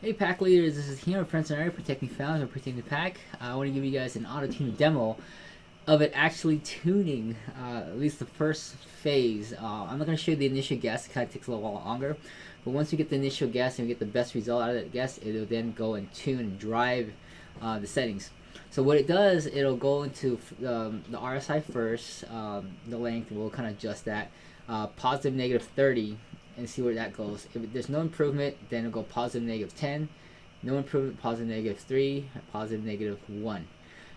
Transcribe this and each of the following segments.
Hey pack leaders, this is Hero Prince and protecting fans or protecting the pack. I want to give you guys an AutoTuner demo of it actually tuning at least the first phase. I'm not going to show you the initial guess, it kind of takes a little while longer. But once you get the initial guess and you get the best result out of that guess, it'll then go and tune and drive the settings. So what it does, it'll go into the RSI first, the length, we'll kind of adjust that. Positive negative 30 and see where that goes. If there's no improvement, then it'll go positive negative 10. No improvement, positive negative 3, positive negative 1.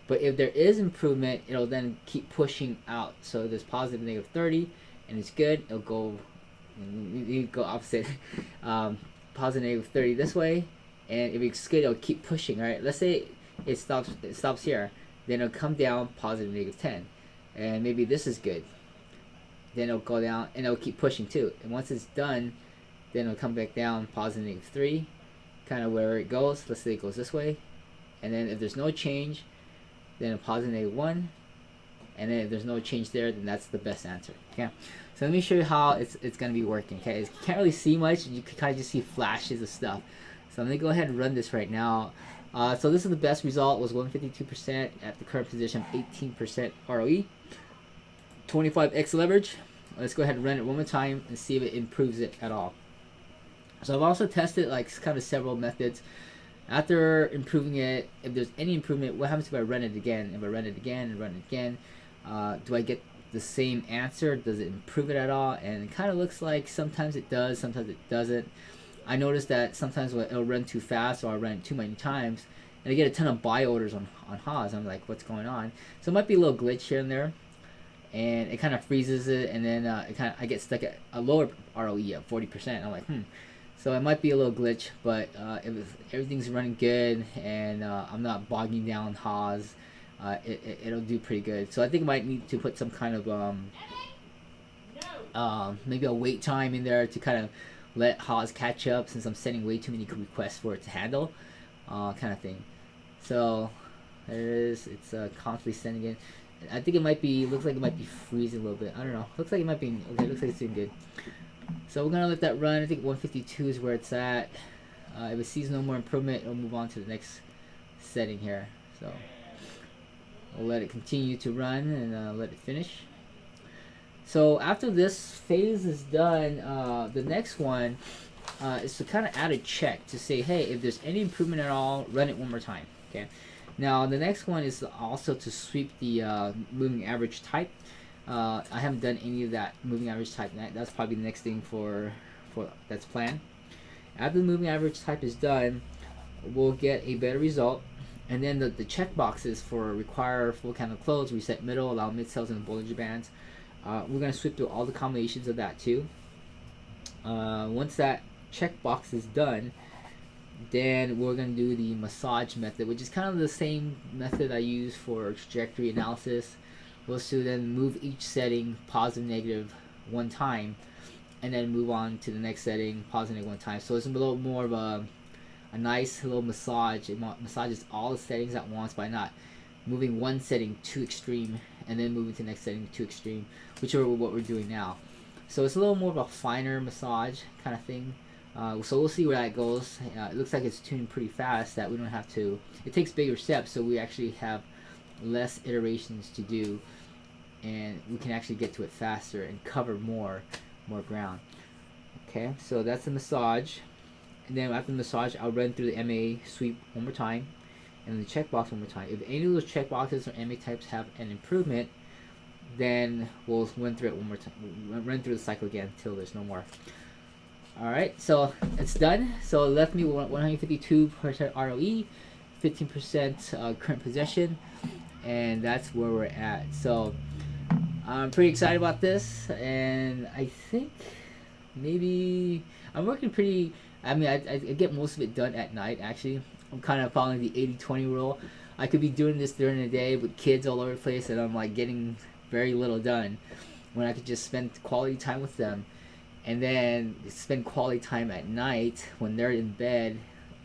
But if there is improvement, it'll then keep pushing out. So there's positive negative 30 and it's good, it'll go, you go opposite. Positive negative 30 this way, and if it's good, it'll keep pushing. All right, let's say it stops here, then it'll come down positive negative 10, and maybe this is good, then it'll go down and it'll keep pushing too. And once it's done, then it'll come back down positive negative 3, kind of where it goes. Let's say it goes this way, and then if there's no change, then a positive negative 1, and then if there's no change there, then that's the best answer. Okay, so let me show you how it's going to be working. Okay, you can't really see much, you can kind of just see flashes of stuff. So I'm going to go ahead and run this right now. So this is the best result, was 152% at the current position, 18% ROE, 25x leverage. Let's go ahead and run it one more time and see if it improves it at all. So I've also tested like kind of several methods. After improving it, if there's any improvement, what happens if I run it again? If I run it again and run it again, do I get the same answer? Does it improve it at all? And it kind of looks like sometimes it does, sometimes it doesn't. I noticed that sometimes it'll run too fast, or I'll run it too many times, and I get a ton of buy orders on HAAS. I'm like, what's going on? So it might be a little glitch here and there, and it kind of freezes it, and then I get stuck at a lower ROE of 40%. I'm like, So it might be a little glitch, but if everything's running good and I'm not bogging down HAAS, it'll do pretty good. So I think I might need to put some kind of maybe a wait time in there to kind of let HAAS catch up, since I'm sending way too many requests for it to handle, kind of thing. So there it is. It's constantly sending it. I think it might be, looks like it might be freezing a little bit. I don't know. Looks like it might be, okay, looks like it's doing good. So we're gonna let that run. I think 152 is where it's at. If it sees no more improvement, it'll move on to the next setting here. So we'll let it continue to run and let it finish. So after this phase is done, the next one is to kind of add a check to say, hey, if there's any improvement at all, run it one more time. Okay. Now the next one is also to sweep the moving average type. I haven't done any of that moving average type. That's probably the next thing for that's planned. After the moving average type is done, we'll get a better result. And then the check boxes for require full candle close, reset middle, allow mid sales and Bollinger Bands. We're going to sweep through all the combinations of that too. Once that checkbox is done, then we're going to do the massage method, which is kind of the same method I use for trajectory analysis. We'll then move each setting positive negative one time, and then move on to the next setting positive negative one time. So it's a little more of a nice little massage. It massages all the settings at once by not moving one setting too extreme and then moving to the next setting too extreme, which are what we're doing now. So it's a little more of a finer massage kind of thing. So we'll see where that goes. It looks like it's tuned pretty fast, that we don't have to, it takes bigger steps, so we actually have less iterations to do, and we can actually get to it faster and cover more ground. Okay, so that's the massage. And then after the massage, I'll run through the MA sweep one more time, and the checkbox one more time. If any of those checkboxes or MA types have an improvement, then we'll run through it one more time. Run through the cycle again until there's no more. Alright, so it's done. So it left me with 152% ROE, 15% current possession, and that's where we're at. So I'm pretty excited about this, and I think maybe I'm working pretty, I mean, I get most of it done at night, actually. I'm kind of following the 80-20 rule. I could be doing this during the day with kids all over the place, and I'm like getting very little done, when I could just spend quality time with them, and then spend quality time at night when they're in bed.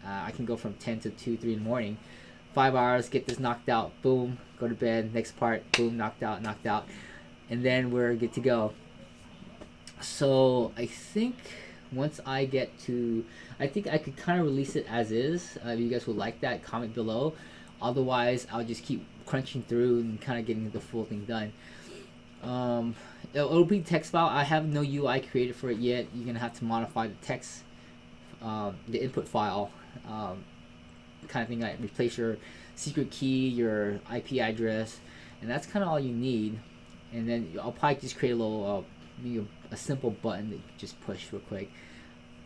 I can go from 10 to 2, 3 in the morning, 5 hours, get this knocked out, boom, go to bed, next part, boom, knocked out, and then we're good to go. So I think once I get to, I think I could kind of release it as is. If you guys would like that, comment below. Otherwise, I'll just keep crunching through and kind of getting the full thing done. It'll be text file. I have no UI created for it yet. You're gonna have to modify the text, the input file, kind of thing. Like replace your secret key, your IP address, and that's kind of all you need. And then I'll probably just create a little, maybe a simple button that you can just push real quick.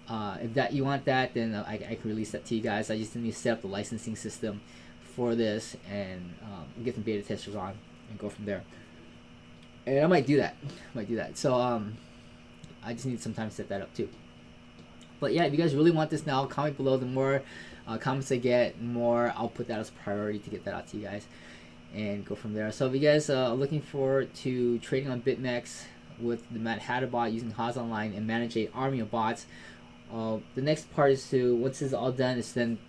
If that you want that, then I can release that to you guys. I just need to set up the licensing system for this and get some beta testers on and go from there. And I might do that. So I just need some time to set that up too. But yeah, if you guys really want this now, comment below. The more comments I get, more I'll put that as a priority to get that out to you guys and go from there. So if you guys are looking forward to trading on Bitmex with the Mad Hatter bot using HAAS Online and manage a army of bots, the next part is to, once this is all done, is then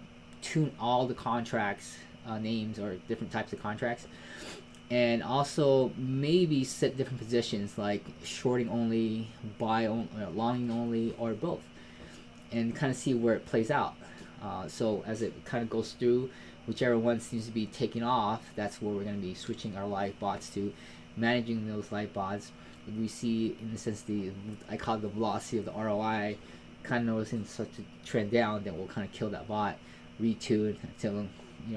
tune all the contracts names or different types of contracts, and also maybe set different positions like shorting only, buy only, longing only, or both, and kind of see where it plays out. So as it kind of goes through, whichever one seems to be taking off, that's where we're going to be switching our live bots to, managing those live bots. If we see, in a sense, I call it the velocity of the ROI, kind of noticing such a trend down, then we'll kind of kill that bot, retune until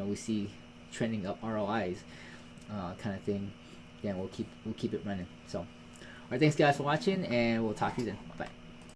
we see trending up ROIs, kind of thing. Then we'll keep it running. So, alright, thanks guys for watching, and we'll talk to you then. Bye.